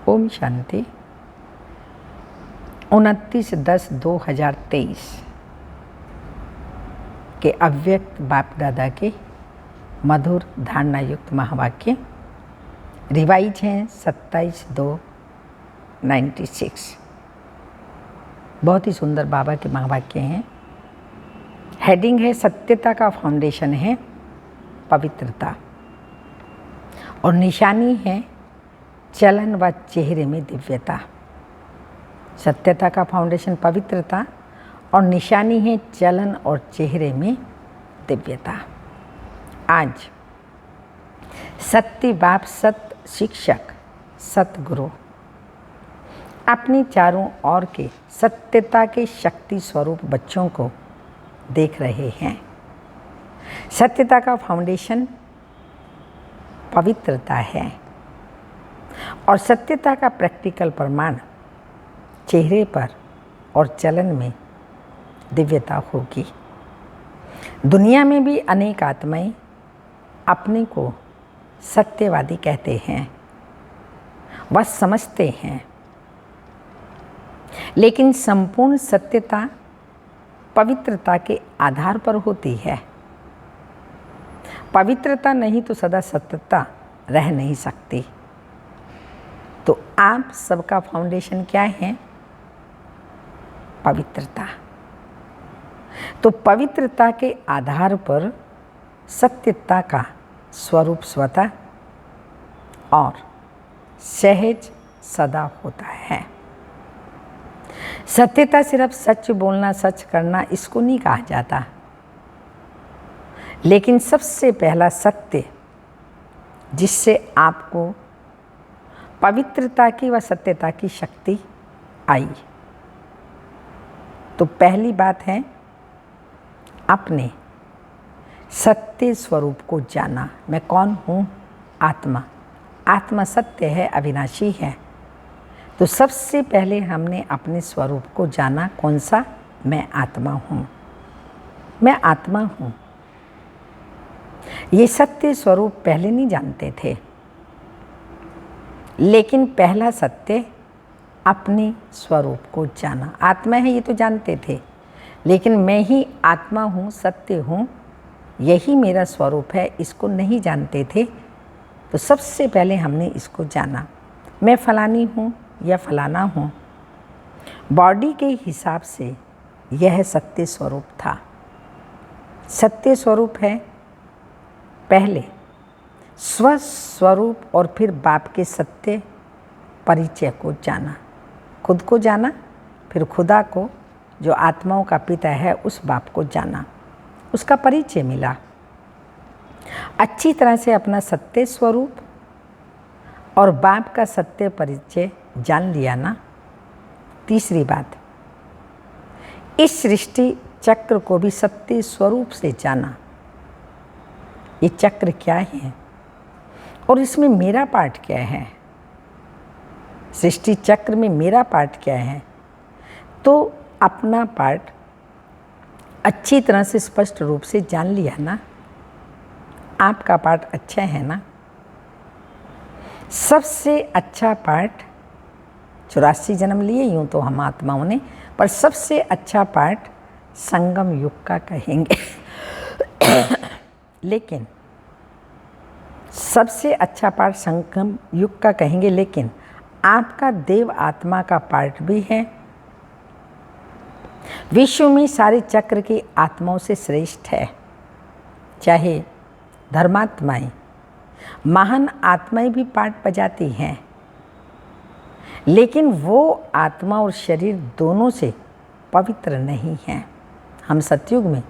ओम शांति। 29/10/2023 के अव्यक्त बाप दादा के मधुर धारणा युक्त महावाक्य रिवाइज हैं 27/2/96। बहुत ही सुंदर बाबा के महावाक्य हैं। हेडिंग है सत्यता का फाउंडेशन है पवित्रता और निशानी है चलन व चेहरे में दिव्यता। सत्यता का फाउंडेशन पवित्रता और निशानी है चलन और चेहरे में दिव्यता। आज सत्य बाप, सत्य शिक्षक, सतगुरु अपनी चारों ओर के सत्यता के शक्ति स्वरूप बच्चों को देख रहे हैं। सत्यता का फाउंडेशन पवित्रता है और सत्यता का प्रैक्टिकल प्रमाण चेहरे पर और चलन में दिव्यता होगी। दुनिया में भी अनेक आत्माएं अपने को सत्यवादी कहते हैं, वह समझते हैं, लेकिन संपूर्ण सत्यता पवित्रता के आधार पर होती है। पवित्रता नहीं तो सदा सत्यता रह नहीं सकती। तो आप सबका फाउंडेशन क्या है? पवित्रता। तो पवित्रता के आधार पर सत्यता का स्वरूप स्वतः और सहज सदा होता है। सत्यता सिर्फ सच बोलना, सच करना, इसको नहीं कहा जाता, लेकिन सबसे पहला सत्य जिससे आपको पवित्रता की व सत्यता की शक्ति आई, तो पहली बात है अपने सत्य स्वरूप को जाना। मैं कौन हूँ? आत्मा। आत्मा सत्य है, अविनाशी है। तो सबसे पहले हमने अपने स्वरूप को जाना। कौन सा? मैं आत्मा हूँ, मैं आत्मा हूँ। ये सत्य स्वरूप पहले नहीं जानते थे, लेकिन पहला सत्य अपने स्वरूप को जाना। आत्मा है ये तो जानते थे, लेकिन मैं ही आत्मा हूँ, सत्य हूँ, यही मेरा स्वरूप है, इसको नहीं जानते थे। तो सबसे पहले हमने इसको जाना। मैं फलानी हूँ या फलाना हूँ, बॉडी के हिसाब से यह सत्य स्वरूप था। सत्य स्वरूप है पहले स्वस्वरूप और फिर बाप के सत्य परिचय को जाना। खुद को जाना, फिर खुदा को, जो आत्माओं का पिता है, उस बाप को जाना, उसका परिचय मिला। अच्छी तरह से अपना सत्य स्वरूप और बाप का सत्य परिचय जान लिया ना। तीसरी बात, इस सृष्टि चक्र को भी सत्य स्वरूप से जाना। ये चक्र क्या है और इसमें मेरा पार्ट क्या है? सृष्टि चक्र में मेरा पार्ट क्या है? तो अपना पार्ट अच्छी तरह से स्पष्ट रूप से जान लिया ना। आपका पार्ट अच्छा है ना। सबसे अच्छा पार्ट 84 जन्म लिए यूँ तो हम आत्माओं ने, पर सबसे अच्छा पार्ट संगम युग का कहेंगे। लेकिन सबसे अच्छा पार्ट संगम युग का कहेंगे, लेकिन आपका देव आत्मा का पार्ट भी है। विश्व में सारे चक्र की आत्माओं से श्रेष्ठ है। चाहे धर्मात्माएं, महान आत्माएं भी पार्ट बजाती हैं, लेकिन वो आत्मा और शरीर दोनों से पवित्र नहीं हैं। हम सतयुग में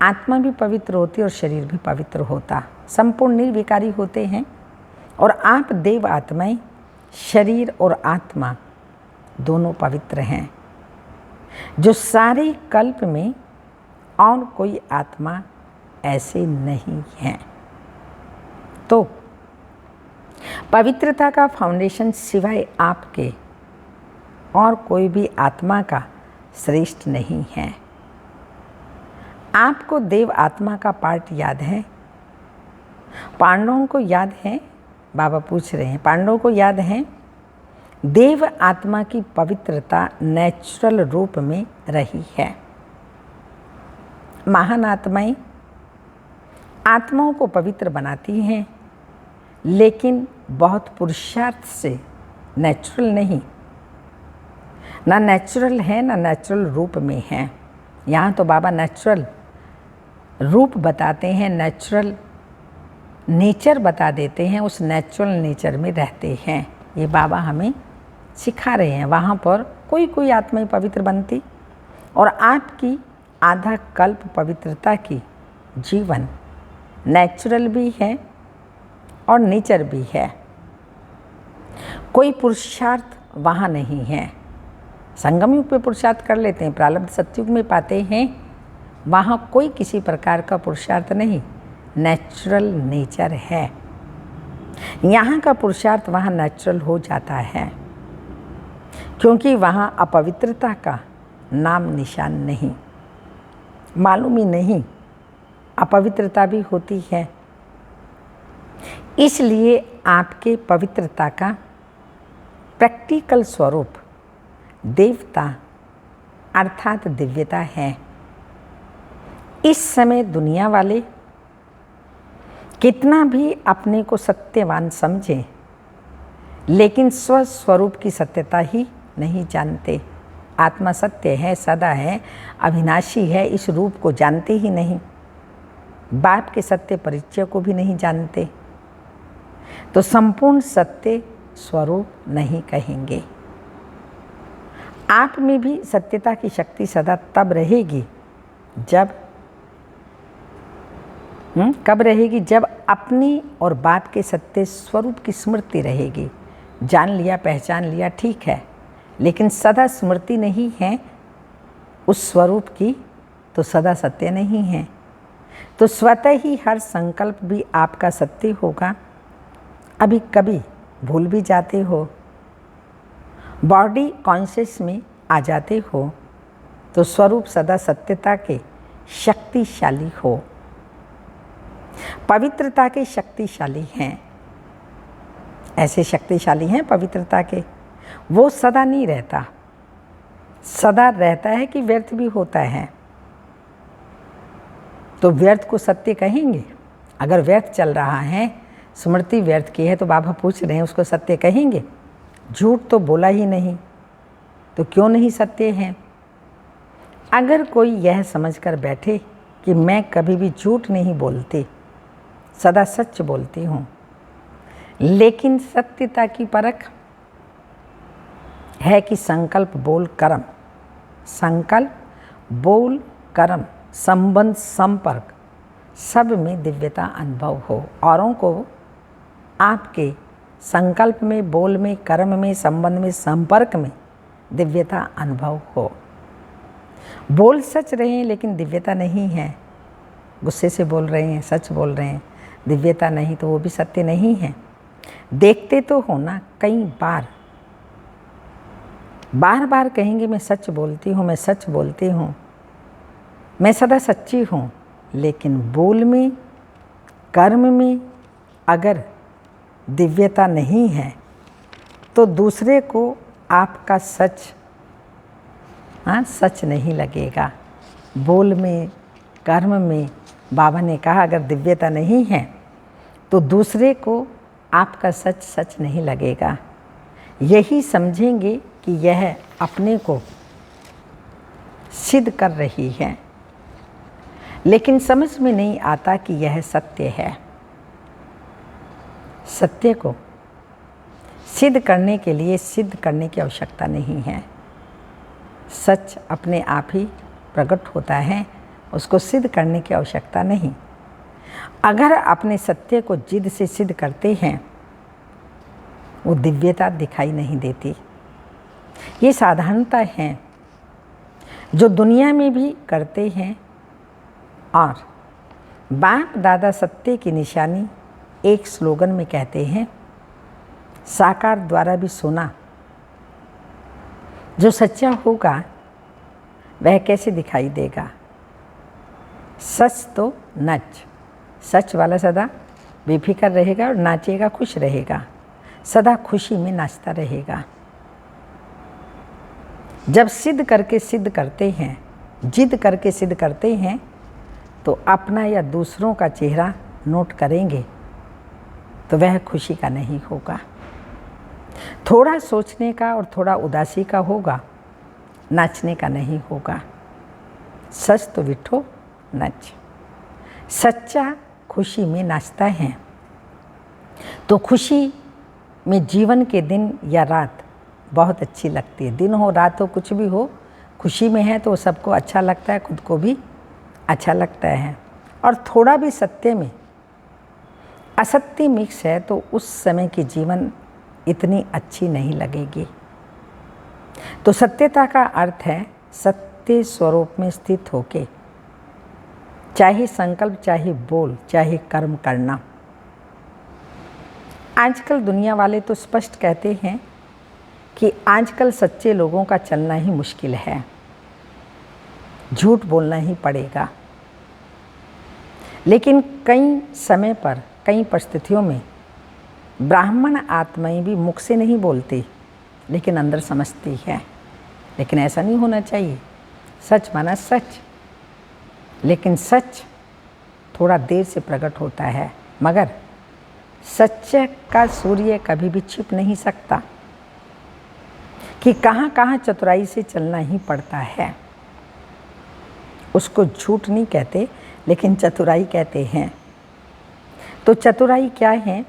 आत्मा भी पवित्र होती और शरीर भी पवित्र होता, संपूर्ण निर्विकारी होते हैं। और आप देव आत्माएं, शरीर और आत्मा दोनों पवित्र हैं, जो सारे कल्प में और कोई आत्मा ऐसे नहीं है। तो पवित्रता का फाउंडेशन सिवाय आपके और कोई भी आत्मा का श्रेष्ठ नहीं है। आपको देव आत्मा का पार्ट याद है? पांडवों को याद है? बाबा पूछ रहे हैं, पांडवों को याद है देव आत्मा की पवित्रता नेचुरल रूप में रही है। महान आत्माएं आत्माओं को पवित्र बनाती हैं, लेकिन बहुत पुरुषार्थ से, नेचुरल नहीं। ना नेचुरल है ना नेचुरल रूप में है। यहाँ तो बाबा नेचुरल रूप बताते हैं, नेचुरल नेचर बता देते हैं, उस नेचुरल नेचर में रहते हैं। ये बाबा हमें सिखा रहे हैं। वहाँ पर कोई कोई आत्माएं पवित्र बनती, और आपकी आधा कल्प पवित्रता की जीवन नेचुरल भी है और नेचर भी है। कोई पुरुषार्थ वहाँ नहीं है। संगम युग पे पुरुषार्थ कर लेते हैं, प्रारब्ध सतयुग में पाते हैं वहाँ कोई किसी प्रकार का पुरुषार्थ नहीं, नेचुरल नेचर है। यहाँ का पुरुषार्थ वहाँ नेचुरल हो जाता है, क्योंकि वहाँ अपवित्रता का नाम निशान नहीं, मालूम ही नहीं अपवित्रता भी होती है। इसलिए आपके पवित्रता का प्रैक्टिकल स्वरूप देवता अर्थात दिव्यता है। इस समय दुनिया वाले कितना भी अपने को सत्यवान समझें, लेकिन स्वस्वरूप की सत्यता ही नहीं जानते। आत्मा सत्य है, सदा है, अविनाशी है, इस रूप को जानते ही नहीं। बाप के सत्य परिचय को भी नहीं जानते, तो संपूर्ण सत्य स्वरूप नहीं कहेंगे। आप में भी सत्यता की शक्ति सदा तब रहेगी जब कब रहेगी, जब अपनी और बाप के सत्य स्वरूप की स्मृति रहेगी। जान लिया, पहचान लिया, ठीक है, लेकिन सदा स्मृति नहीं है उस स्वरूप की, तो सदा सत्य नहीं है। तो स्वतः ही हर संकल्प भी आपका सत्य होगा। अभी कभी भूल भी जाते हो, बॉडी कॉन्शियस में आ जाते हो, तो स्वरूप सदा सत्यता के शक्तिशाली हो, पवित्रता के शक्तिशाली हैं। ऐसे शक्तिशाली हैं पवित्रता के, वो सदा नहीं रहता, सदा रहता है कि व्यर्थ भी होता है। तो व्यर्थ को सत्य कहेंगे? अगर व्यर्थ चल रहा है, स्मृति व्यर्थ की है, तो बाबा पूछ रहे हैं उसको सत्य कहेंगे? झूठ तो बोला ही नहीं, तो क्यों नहीं सत्य है? अगर कोई यह समझकर बैठे कि मैं कभी भी झूठ नहीं बोलती, सदा सच बोलती हूँ, लेकिन सत्यता की परख है कि संकल्प बोल कर्म, संकल्प बोल कर्म, संबंध संपर्क सब में दिव्यता अनुभव हो। औरों को आपके संकल्प में, बोल में, कर्म में, संबंध में, संपर्क में दिव्यता अनुभव हो। बोल सच रहे हैं लेकिन दिव्यता नहीं है, गुस्से से बोल रहे हैं, सच बोल रहे हैं, दिव्यता नहीं, तो वो भी सत्य नहीं है। देखते तो हो ना, कई बार बार कहेंगे मैं सच बोलती हूँ, मैं सच बोलती हूँ, मैं सदा सच्ची हूँ, लेकिन बोल में, कर्म में अगर दिव्यता नहीं है, तो दूसरे को आपका सच सच नहीं लगेगा। बोल में, कर्म में बाबा ने कहा अगर दिव्यता नहीं है, तो दूसरे को आपका सच सच नहीं लगेगा। यही समझेंगे कि यह अपने को सिद्ध कर रही है, लेकिन समझ में नहीं आता कि यह सत्य है। सत्य को सिद्ध करने के लिए सिद्ध करने की आवश्यकता नहीं है। सच अपने आप ही प्रकट होता है, उसको सिद्ध करने की आवश्यकता नहीं। अगर अपने सत्य को जिद से सिद्ध करते हैं, वो दिव्यता दिखाई नहीं देती। ये साधारणता है जो दुनिया में भी करते हैं, और बाप दादा सत्य की निशानी एक स्लोगन में कहते हैं, साकार द्वारा भी सुना। जो सच्चा होगा वह कैसे दिखाई देगा? सच तो नच, सच वाला सदा बेफिक्र रहेगा और नाचेगा, खुश रहेगा, सदा खुशी में नाचता रहेगा। जब सिद्ध करके सिद्ध करते हैं, जिद करके सिद्ध करते हैं, तो अपना या दूसरों का चेहरा नोट करेंगे तो वह खुशी का नहीं होगा। थोड़ा सोचने का और थोड़ा उदासी का होगा, नाचने का नहीं होगा। सच तो विठो नच। सच्चा खुशी में नाचता है। तो खुशी में जीवन के दिन या रात बहुत अच्छी लगती है। दिन हो रात हो कुछ भी हो, खुशी में है तो सबको अच्छा लगता है, खुद को भी अच्छा लगता है। और थोड़ा भी सत्य में असत्य मिक्स है तो उस समय की जीवन इतनी अच्छी नहीं लगेगी। तो सत्यता का अर्थ है सत्य स्वरूप में स्थित होके चाहे संकल्प, चाहे बोल, चाहे कर्म करना। आजकल दुनिया वाले तो स्पष्ट कहते हैं कि आजकल सच्चे लोगों का चलना ही मुश्किल है, झूठ बोलना ही पड़ेगा। लेकिन कई समय पर, कई परिस्थितियों में ब्राह्मण आत्माएं भी मुख से नहीं बोलती लेकिन अंदर समझती है। लेकिन ऐसा नहीं होना चाहिए। सच माना सच, लेकिन सच थोड़ा देर से प्रकट होता है, मगर सच का सूर्य कभी भी छिप नहीं सकता कि कहाँ कहाँ चतुराई से चलना ही पड़ता है। उसको झूठ नहीं कहते लेकिन चतुराई कहते हैं। तो चतुराई क्या है,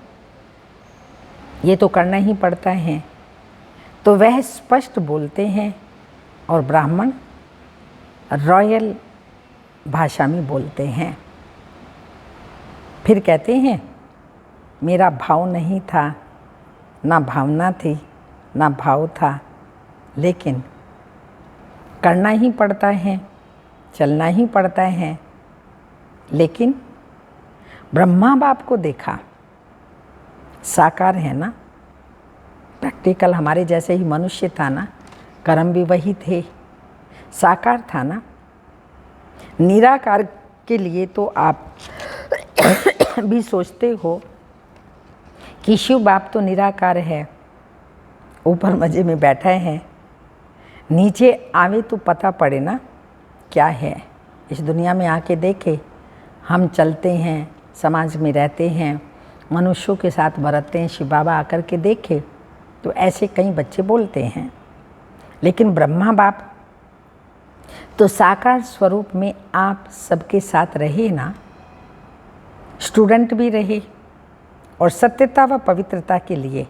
ये तो करना ही पड़ता है। तो वह स्पष्ट बोलते हैं और ब्राह्मण रॉयल भाषा में बोलते हैं। फिर कहते हैं मेरा भाव नहीं था, ना भावना थी, ना भाव था, लेकिन करना ही पड़ता है, चलना ही पड़ता है। लेकिन ब्रह्मा बाप को देखा, साकार है ना, प्रैक्टिकल हमारे जैसे ही मनुष्य था ना, कर्म भी वही थे, साकार था ना। निराकार के लिए तो आप भी सोचते हो कि शिव बाप तो निराकार है, ऊपर मजे में बैठा है, नीचे आवे तो पता पड़े ना क्या है। इस दुनिया में आके देखे, हम चलते हैं, समाज में रहते हैं, मनुष्यों के साथ बरतते हैं, शिव बाबा आकर के देखे तो ऐसे कई बच्चे बोलते हैं। लेकिन ब्रह्मा बाप तो साकार स्वरूप में आप सबके साथ रहे ना, स्टूडेंट भी रहे, और सत्यता व पवित्रता के लिए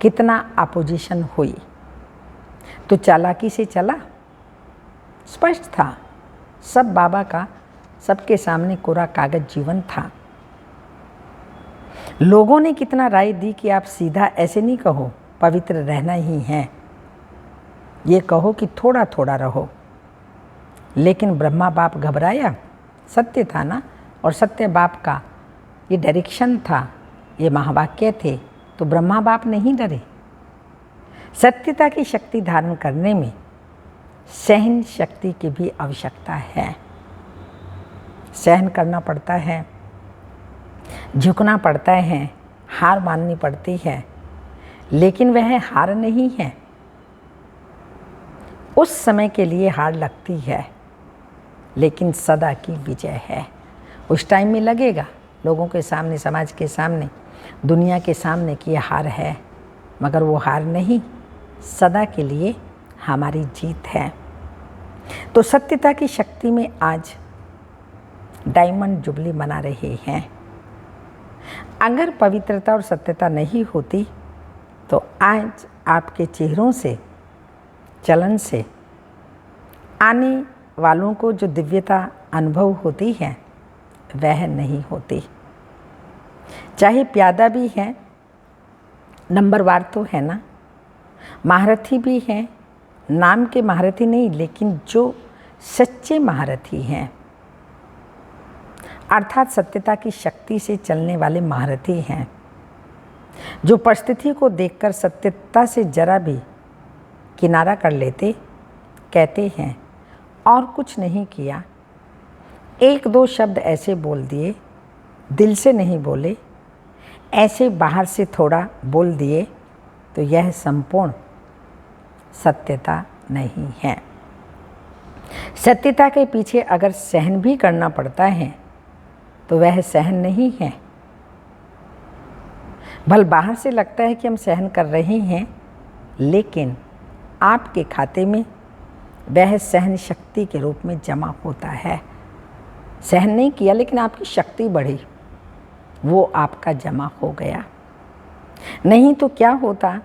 कितना अपोजिशन हुई। तो चालाकी से चला, स्पष्ट था, सब बाबा का सबके सामने कोरा कागज जीवन था। लोगों ने कितना राय दी कि आप सीधा ऐसे नहीं कहो पवित्र रहना ही है, ये कहो कि थोड़ा थोड़ा रहो। लेकिन ब्रह्मा बाप घबराया, सत्य था ना, और सत्य बाप का ये डायरेक्शन था, ये महावाक्य थे, तो ब्रह्मा बाप नहीं डरे। सत्यता की शक्ति धारण करने में सहन शक्ति की भी आवश्यकता है। सहन करना पड़ता है, झुकना पड़ता है, हार माननी पड़ती है, लेकिन वह हार नहीं है। उस समय के लिए हार लगती है, लेकिन सदा की विजय है। उस टाइम में लगेगा लोगों के सामने, समाज के सामने, दुनिया के सामने कि यह हार है, मगर वो हार नहीं, सदा के लिए हमारी जीत है। तो सत्यता की शक्ति में आज डायमंड जुबली मना रहे हैं। अगर पवित्रता और सत्यता नहीं होती तो आज आपके चेहरों से, चलन से आने वालों को जो दिव्यता अनुभव होती है वह नहीं होती। चाहे प्यादा भी है, नंबरवार तो है ना, महारथी भी हैं, नाम के महारथी नहीं, लेकिन जो सच्चे महारथी हैं, अर्थात सत्यता की शक्ति से चलने वाले महारथी हैं, जो परिस्थिति को देखकर सत्यता से जरा भी किनारा कर लेते, कहते हैं और कुछ नहीं किया, एक दो शब्द ऐसे बोल दिए, दिल से नहीं बोले, ऐसे बाहर से थोड़ा बोल दिए, तो यह संपूर्ण सत्यता नहीं है। सत्यता के पीछे अगर सहन भी करना पड़ता है तो वह सहन नहीं है। भले बाहर से लगता है कि हम सहन कर रहे हैं, लेकिन आपके खाते में वह सहन शक्ति के रूप में जमा होता है। सहन नहीं किया लेकिन आपकी शक्ति बढ़ी, वो आपका जमा हो गया। नहीं तो क्या होता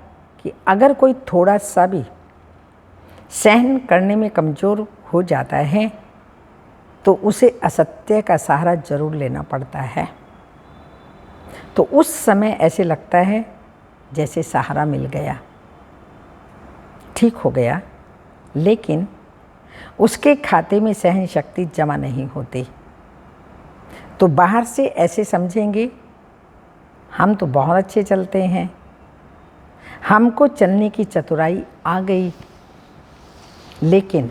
कि अगर कोई थोड़ा सा भी सहन करने में कमज़ोर हो जाता है तो उसे असत्य का सहारा जरूर लेना पड़ता है। तो उस समय ऐसे लगता है जैसे सहारा मिल गया, ठीक हो गया, लेकिन उसके खाते में सहन शक्ति जमा नहीं होती। तो बाहर से ऐसे समझेंगे हम तो बहुत अच्छे चलते हैं, हमको चलने की चतुराई आ गई। लेकिन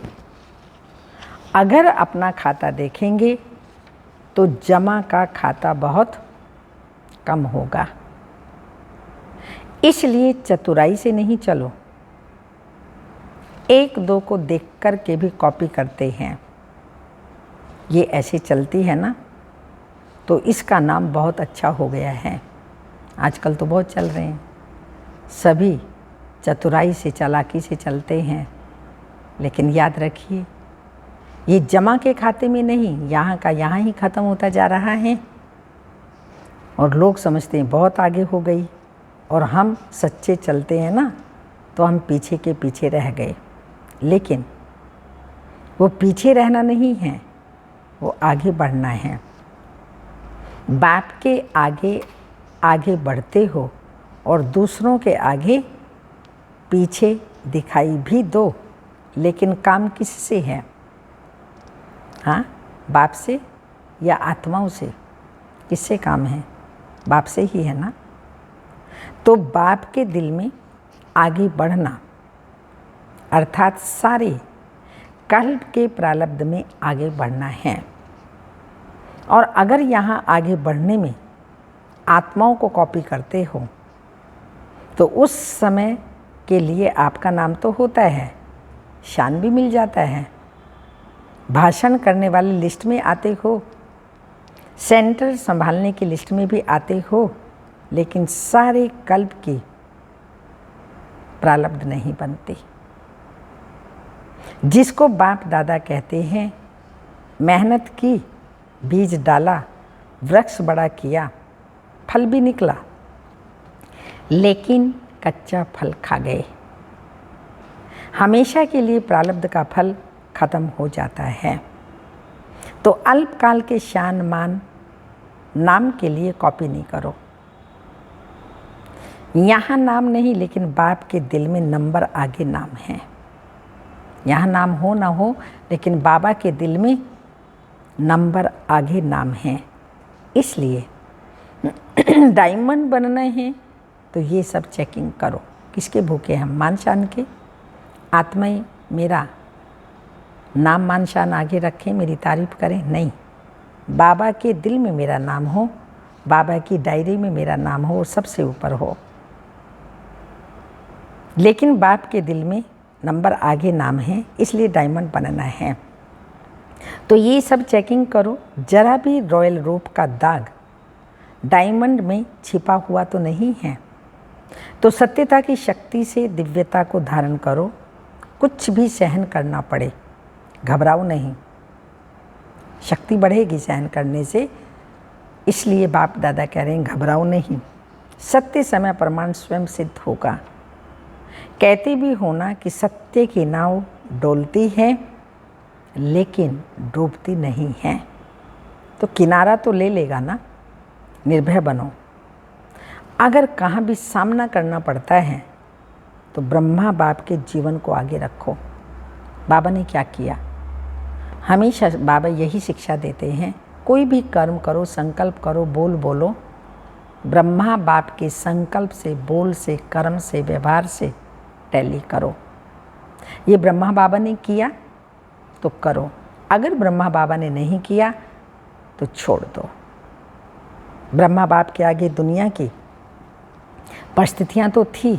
अगर अपना खाता देखेंगे तो जमा का खाता बहुत कम होगा। इसलिए चतुराई से नहीं चलो। एक दो को देख कर के भी कॉपी करते हैं, ये ऐसे चलती है ना, तो इसका नाम बहुत अच्छा हो गया है। आजकल तो बहुत चल रहे हैं, सभी चतुराई से चालाकी से चलते हैं। लेकिन याद रखिए, ये जमा के खाते में नहीं, यहाँ का यहाँ ही ख़त्म होता जा रहा है। और लोग समझते हैं बहुत आगे हो गई, और हम सच्चे चलते हैं ना तो हम पीछे के पीछे रह गए। लेकिन वो पीछे रहना नहीं है, वो आगे बढ़ना है। बाप के आगे आगे बढ़ते हो और दूसरों के आगे पीछे दिखाई भी दो, लेकिन काम किससे है? हाँ, बाप से या आत्माओं से? किससे काम है? बाप से ही है ना। तो बाप के दिल में आगे बढ़ना अर्थात सारे कल्प के प्रारब्ध में आगे बढ़ना है। और अगर यहाँ आगे बढ़ने में आत्माओं को कॉपी करते हो तो उस समय के लिए आपका नाम तो होता है, शान भी मिल जाता है, भाषण करने वाले लिस्ट में आते हो, सेंटर संभालने की लिस्ट में भी आते हो, लेकिन सारे कल्प की प्रारब्ध नहीं बनते। जिसको बाप दादा कहते हैं, मेहनत की, बीज डाला, वृक्ष बड़ा किया, फल भी निकला, लेकिन कच्चा फल खा गए। हमेशा के लिए प्रारब्ध का फल खत्म हो जाता है। तो अल्पकाल के शान मान नाम के लिए कॉपी नहीं करो। यहाँ नाम नहीं, लेकिन बाप के दिल में नंबर आगे नाम है। यहाँ नाम हो ना हो, लेकिन बाबा के दिल में नंबर आगे नाम है। इसलिए डायमंड बनना है तो ये सब चेकिंग करो। किसके भूखे हम? मान शान के। आत्मा ही मेरा नाम मान शान आगे रखें, मेरी तारीफ करें? नहीं, बाबा के दिल में मेरा नाम हो, बाबा की डायरी में मेरा नाम हो, सबसे ऊपर हो। लेकिन बाप के दिल में नंबर आगे नाम है, इसलिए डायमंड बनना है। तो ये सब चेकिंग करो, जरा भी रॉयल रूप का दाग डायमंड में छिपा हुआ तो नहीं है। तो सत्यता की शक्ति से दिव्यता को धारण करो। कुछ भी सहन करना पड़े, घबराओ नहीं, शक्ति बढ़ेगी सहन करने से। इसलिए बाप दादा कह रहे हैं घबराओ नहीं, सत्य समय प्रमाण स्वयं सिद्ध होगा। कहते भी होना कि सत्य की नाव डोलती है लेकिन डूबती नहीं है। तो किनारा तो ले लेगा ना। निर्भय बनो। अगर कहाँ भी सामना करना पड़ता है तो ब्रह्मा बाप के जीवन को आगे रखो। बाबा ने क्या किया? हमेशा बाबा यही शिक्षा देते हैं, कोई भी कर्म करो, संकल्प करो, बोल बोलो, ब्रह्मा बाप के संकल्प से, बोल से, कर्म से, व्यवहार से टैली करो। ये ब्रह्मा बाबा ने किया तो करो, अगर ब्रह्मा बाबा ने नहीं किया तो छोड़ दो। ब्रह्मा बाप के आगे दुनिया की परिस्थितियाँ तो थी,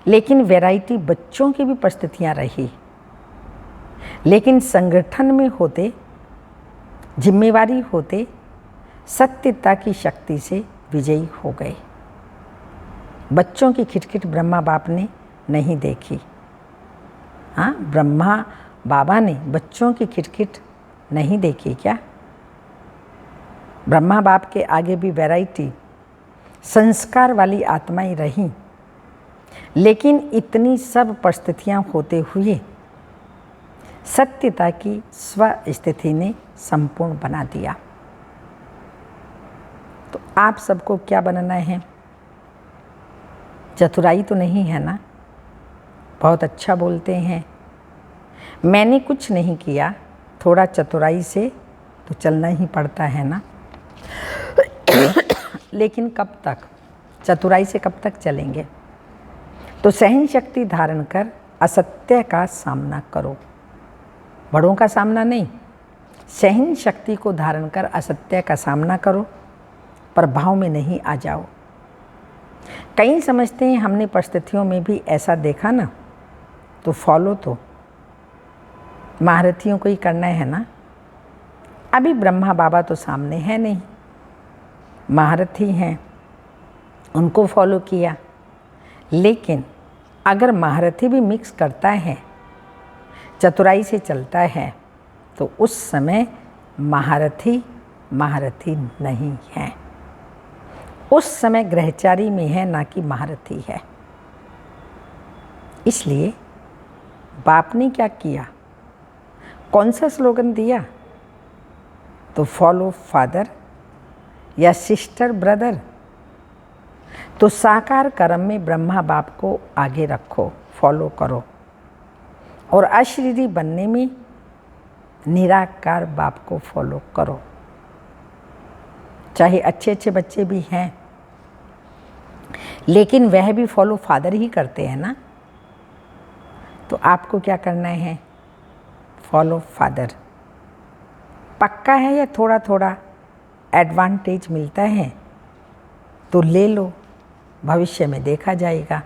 लेकिन वैरायटी बच्चों की भी परिस्थितियाँ रही, लेकिन संगठन में होते, जिम्मेवारी होते, सत्यता की शक्ति से विजयी हो गए। बच्चों की खिटखिट ब्रह्मा बाप ने नहीं देखी। हाँ, ब्रह्मा बाबा ने बच्चों की खिटखिट नहीं देखी क्या? ब्रह्मा बाप के आगे भी वैरायटी संस्कार वाली आत्माएं रहीं, लेकिन इतनी सब परिस्थितियां होते हुए सत्यता की स्व स्थिति ने संपूर्ण बना दिया। तो आप सबको क्या बनना है? चतुराई तो नहीं है ना? बहुत अच्छा बोलते हैं, मैंने कुछ नहीं किया, थोड़ा चतुराई से तो चलना ही पड़ता है ना। लेकिन कब तक? चतुराई से कब तक चलेंगे? तो सहन शक्ति धारण कर असत्य का सामना करो। बड़ों का सामना नहीं, सहन शक्ति को धारण कर असत्य का सामना करो, प्रभाव में नहीं आ जाओ। कई समझते हैं हमने परिस्थितियों में भी ऐसा देखा ना, तो फॉलो तो महारथियों को ही करना है ना। अभी ब्रह्मा बाबा तो सामने है नहीं, महारथी हैं, उनको फॉलो किया। लेकिन अगर महारथी भी मिक्स करता है, चतुराई से चलता है, तो उस समय महारथी नहीं है, उस समय ग्रहचारी में है, ना कि महारथी है। इसलिए बाप ने क्या किया? कौन सा स्लोगन दिया? तो फॉलो फादर या सिस्टर ब्रदर। तो साकार कर्म में ब्रह्मा बाप को आगे रखो, फॉलो करो, और अशरीरी बनने में निराकार बाप को फॉलो करो। चाहे अच्छे अच्छे बच्चे भी हैं, लेकिन वह भी फॉलो फादर ही करते हैं ना। तो आपको क्या करना है? Follow father. पक्का है या थोड़ा थोड़ा एडवांटेज मिलता है तो ले लो, भविष्य में देखा जाएगा।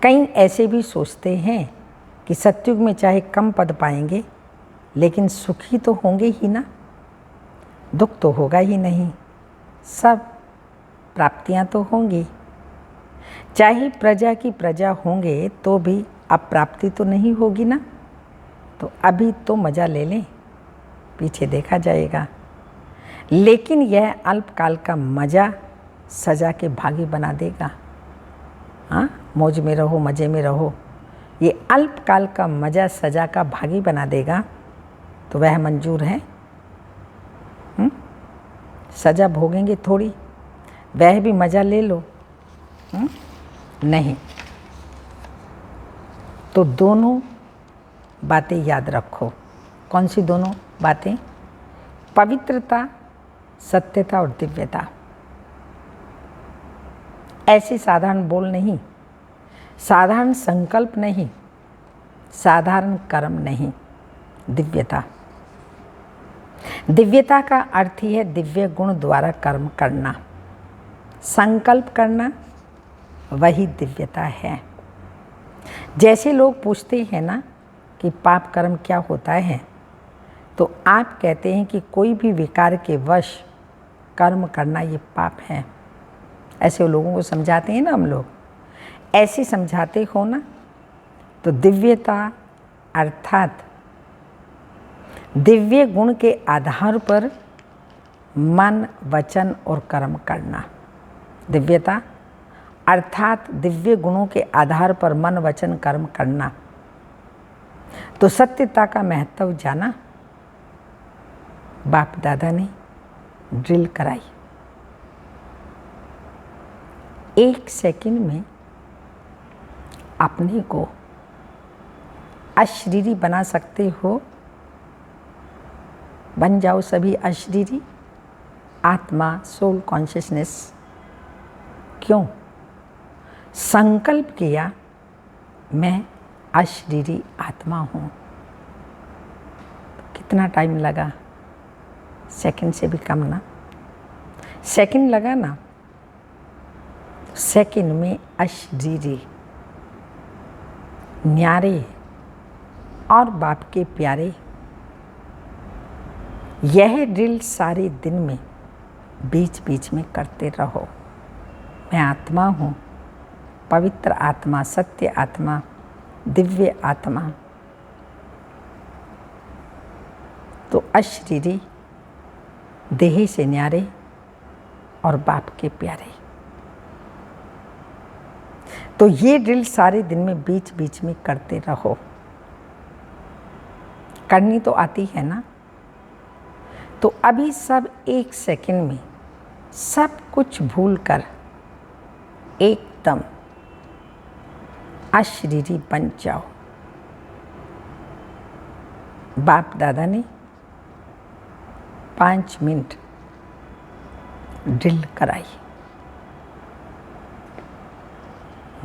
कई ऐसे भी सोचते हैं कि सतयुग में चाहे कम पद पाएंगे, लेकिन सुखी तो होंगे ही ना, दुख तो होगा ही नहीं, सब प्राप्तियां तो होंगी। चाहे प्रजा की प्रजा होंगे तो भी अप्राप्ति तो नहीं होगी ना। तो अभी तो मज़ा ले लें, पीछे देखा जाएगा। लेकिन यह अल्पकाल का मज़ा सजा के भागी बना देगा। हाँ, मौज में रहो, मज़े में रहो, ये अल्पकाल का मज़ा सजा का भागी बना देगा, तो वह मंजूर है? सजा भोगेंगे थोड़ी, वह भी मज़ा ले लो। नहीं। तो दोनों बातें याद रखो। कौन सी दोनों बातें? पवित्रता, सत्यता और दिव्यता। ऐसे साधारण बोल नहीं, साधारण संकल्प नहीं, साधारण कर्म नहीं, दिव्यता। दिव्यता का अर्थ ही है दिव्य गुण द्वारा कर्म करना, संकल्प करना, वही दिव्यता है। जैसे लोग पूछते हैं ना कि पाप कर्म क्या होता है, तो आप कहते हैं कि कोई भी विकार के वश कर्म करना ये पाप है। ऐसे लोगों को समझाते हैं ना हम लोग, ऐसे समझाते हो ना। तो दिव्यता अर्थात दिव्य गुण के आधार पर मन, वचन और कर्म करना। दिव्यता अर्थात दिव्य गुणों के आधार पर मन, वचन, कर्म करना। तो सत्यता का महत्व जाना, बाप दादा ने ड्रिल कराई। 1 सेकंड में अपने को अशरीरी बना सकते हो। बन जाओ सभी अशरीरी, आत्मा, सोल कॉन्शियसनेस। क्यों? संकल्प किया मैं अशरीरी आत्मा हूँ। कितना टाइम लगा? सेकंड से भी कम ना। सेकंड लगा ना, सेकंड में अशरीरी न्यारे और बाप के प्यारे, यह ड्रिल सारे दिन में बीच बीच में करते रहो। मैं आत्मा हूँ, पवित्र आत्मा, सत्य आत्मा, दिव्य आत्मा। तो अशरीरी, देह से न्यारे और बाप के प्यारे। तो ये ड्रिल सारे दिन में बीच बीच में करते रहो। करनी तो आती है ना। तो अभी सब 1 सेकंड में सब कुछ भूलकर एकदम अशरीरी बन जाओ। बाप दादा ने 5 मिनट ड्रिल कराई।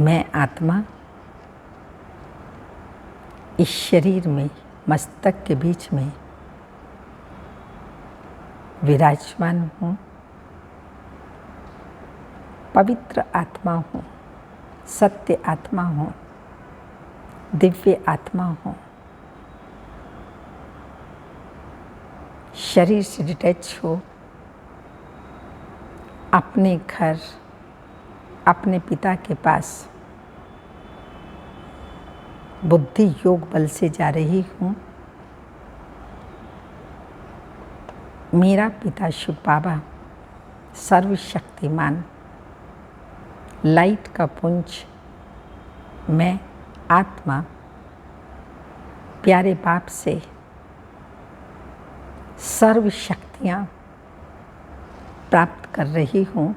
मैं आत्मा इस शरीर में, मस्तक के बीच में विराजमान हूँ। पवित्र आत्मा हूँ, सत्य आत्मा हूँ, दिव्य आत्मा हूँ। शरीर से डिटैच हो, अपने घर, अपने पिता के पास बुद्धि योग बल से जा रही हूँ। मेरा पिता शिव बाबा सर्वशक्तिमान, लाइट का पुंज, मैं आत्मा प्यारे बाप से सर्व शक्तियाँ प्राप्त कर रही हूँ।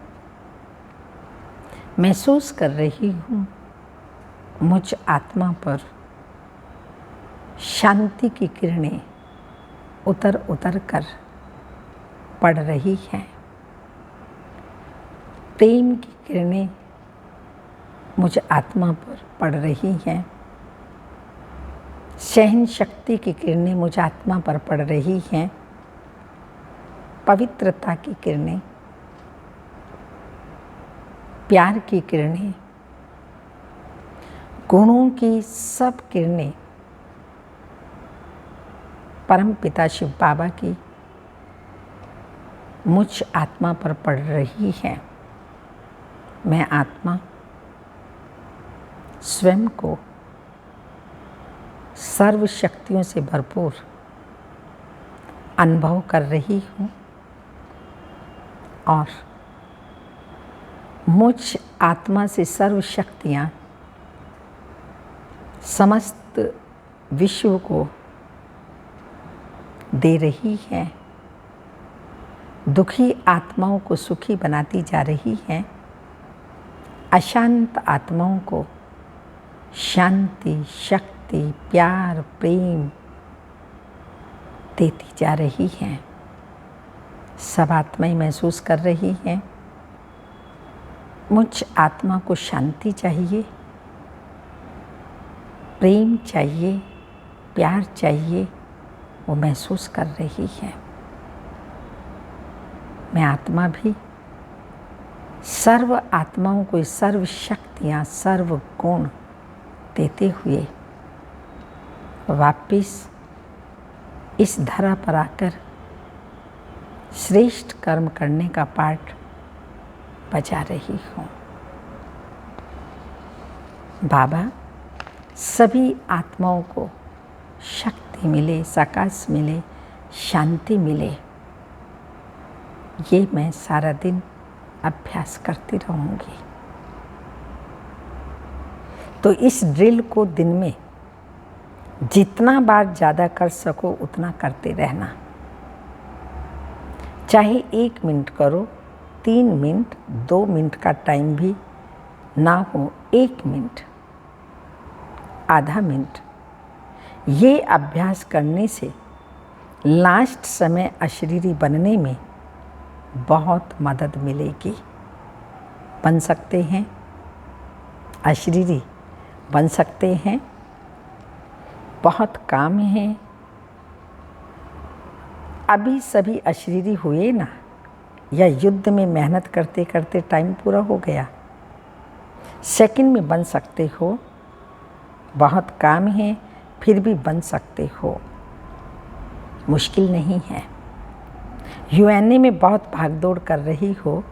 महसूस कर रही हूँ मुझ आत्मा पर शांति की किरणें उतर उतर कर पड़ रही हैं। प्रेम की किरणें मुझ आत्मा पर पड़ रही हैं। सहन शक्ति की किरणें मुझ आत्मा पर पड़ रही हैं। पवित्रता की किरणें, प्यार की किरणें, गुणों की सब किरणें परम पिता शिव बाबा की मुझ आत्मा पर पड़ रही हैं। मैं आत्मा स्वयं को सर्व शक्तियों से भरपूर अनुभव कर रही हूँ और मुझ आत्मा से सर्व शक्तियाँ समस्त विश्व को दे रही हैं। दुखी आत्माओं को सुखी बनाती जा रही हैं। अशांत आत्माओं को शांति, शक्ति, प्यार, प्रेम देती जा रही हैं। सब आत्माएं महसूस कर रही हैं मुझ आत्मा को शांति चाहिए, प्रेम चाहिए, प्यार चाहिए, वो महसूस कर रही है। मैं आत्मा भी सर्व आत्माओं को सर्व शक्तियाँ, सर्व गुण देते हुए वापिस इस धरा पर आकर श्रेष्ठ कर्म करने का पाठ बजा रही हूँ। बाबा सभी आत्माओं को शक्ति मिले, सकाश मिले, शांति मिले, ये मैं सारा दिन अभ्यास करती रहूँगी। तो इस ड्रिल को दिन में जितना बार ज़्यादा कर सको उतना करते रहना। चाहे 1 मिनट करो, 3 मिनट, 2 मिनट का टाइम भी ना हो, 1 मिनट, आधा मिनट, ये अभ्यास करने से लास्ट समय अशरीरी बनने में बहुत मदद मिलेगी। बन सकते हैं, अशरीरी बन सकते हैं। बहुत काम है। अभी सभी अशरीरी हुए ना, या युद्ध में मेहनत करते करते टाइम पूरा हो गया। सेकंड में बन सकते हो, बहुत काम है फिर भी बन सकते हो, मुश्किल नहीं है। यूएनए में बहुत भागदौड़ कर रही हो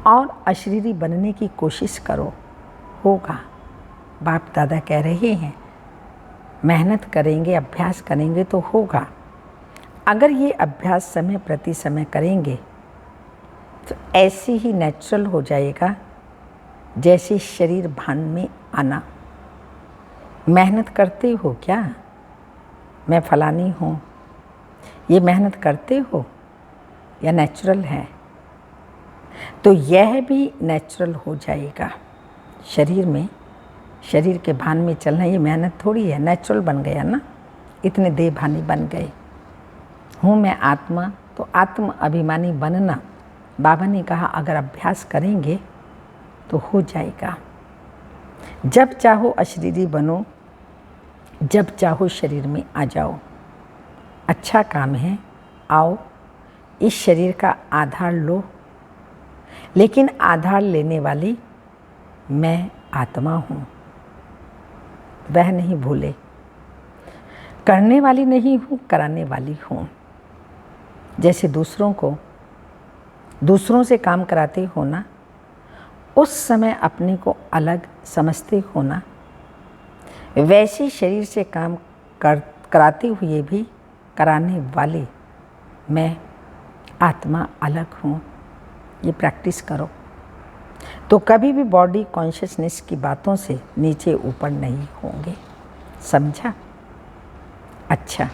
और अशरीरी बनने की कोशिश करो, होगा। बाप दादा कह रहे हैं मेहनत करेंगे, अभ्यास करेंगे तो होगा। अगर ये अभ्यास समय प्रति समय करेंगे तो ऐसे ही नेचुरल हो जाएगा जैसे शरीर भान में आना। मेहनत करते हो क्या, मैं फलानी हूँ, ये मेहनत करते हो या नेचुरल है? तो यह भी नेचुरल हो जाएगा। शरीर में, शरीर के भान में चलना ये मेहनत थोड़ी है, नेचुरल बन गया ना। इतने देहभानी बन गए। हूँ मैं आत्मा, तो आत्म अभिमानी बनना बाबा ने कहा अगर अभ्यास करेंगे तो हो जाएगा। जब चाहो अशरीरी बनो, जब चाहो शरीर में आ जाओ। अच्छा काम है, आओ इस शरीर का आधार लो, लेकिन आधार लेने वाली मैं आत्मा हूँ, वह नहीं भूले। करने वाली नहीं हूँ, कराने वाली हूँ। जैसे दूसरों से काम कराते हो ना, उस समय अपने को अलग समझते हो ना, वैसे शरीर से काम कराते हुए भी कराने वाली मैं आत्मा अलग हूँ। ये प्रैक्टिस करो तो कभी भी बॉडी कॉन्शियसनेस की बातों से नीचे ऊपर नहीं होंगे। समझा? अच्छा,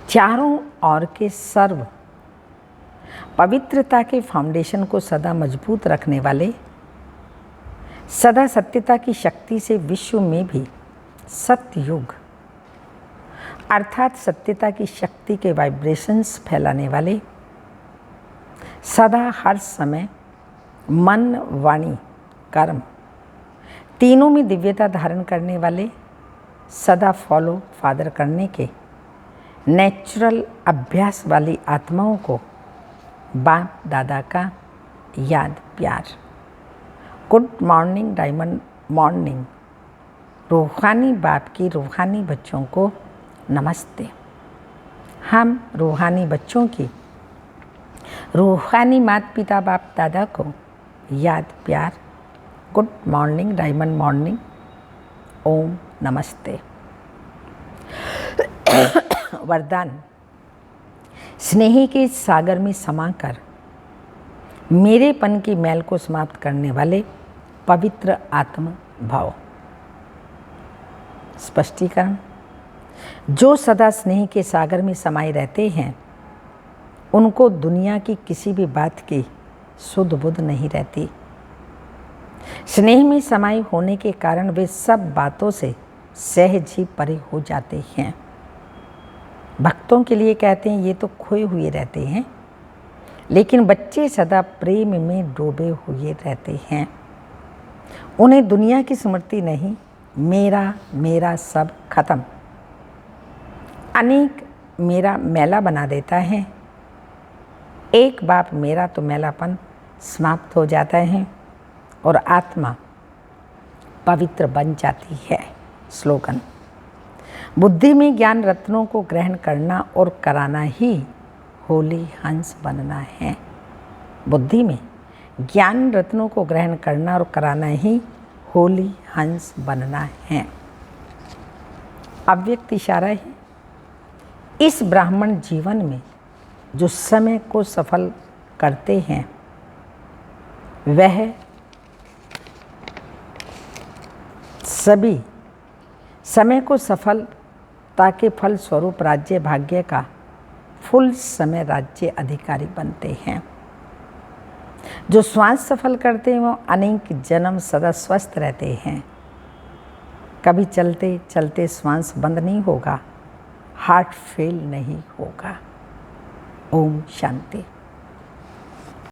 चारों ओर के सर्व पवित्रता के फाउंडेशन को सदा मजबूत रखने वाले, सदा सत्यता की शक्ति से विश्व में भी सतयुग अर्थात सत्यता की शक्ति के वाइब्रेशंस फैलाने वाले, सदा हर समय मन, वाणी, कर्म तीनों में दिव्यता धारण करने वाले, सदा फॉलो फादर करने के नेचुरल अभ्यास वाली आत्माओं को बाप दादा का याद प्यार। Good morning diamond morning. रूहानी बाप की रूहानी बच्चों को नमस्ते। हम रूहानी बच्चों की रूहानी माता पिता बाप दादा को याद प्यार। Good morning diamond morning. ओम नमस्ते। वरदान। स्नेह के सागर में समाकर मेरेपन की मैल को समाप्त करने वाले पवित्र आत्म भाव। स्पष्टीकरण। जो सदा स्नेह के सागर में समाये रहते हैं उनको दुनिया की किसी भी बात की सुध बुध नहीं रहती। स्नेह में समाये होने के कारण वे सब बातों से सहज ही परे हो जाते हैं। भक्तों के लिए कहते हैं ये तो खोए हुए रहते हैं, लेकिन बच्चे सदा प्रेम में डूबे हुए रहते हैं। उन्हें दुनिया की स्मृति नहीं, मेरा मेरा सब खत्म। अनेक मेरा मैला बना देता है। एक बाप मेरा तो मैलापन समाप्त हो जाता है और आत्मा पवित्र बन जाती है। स्लोगन। बुद्धि में ज्ञान रत्नों को ग्रहण करना और कराना ही होली हंस बनना है। बुद्धि में ज्ञान रत्नों को ग्रहण करना और कराना ही होली हंस बनना है। अव्यक्त इशारा है। इस ब्राह्मण जीवन में जो समय को सफल करते हैं वह सभी समय को सफलता के फल स्वरूप राज्य भाग्य का फुल समय राज्य अधिकारी बनते हैं। जो श्वास सफल करते हैं वो अनेक जन्म सदा स्वस्थ रहते हैं। कभी चलते चलते श्वास बंद नहीं होगा, हार्ट फेल नहीं होगा। ओम शांति।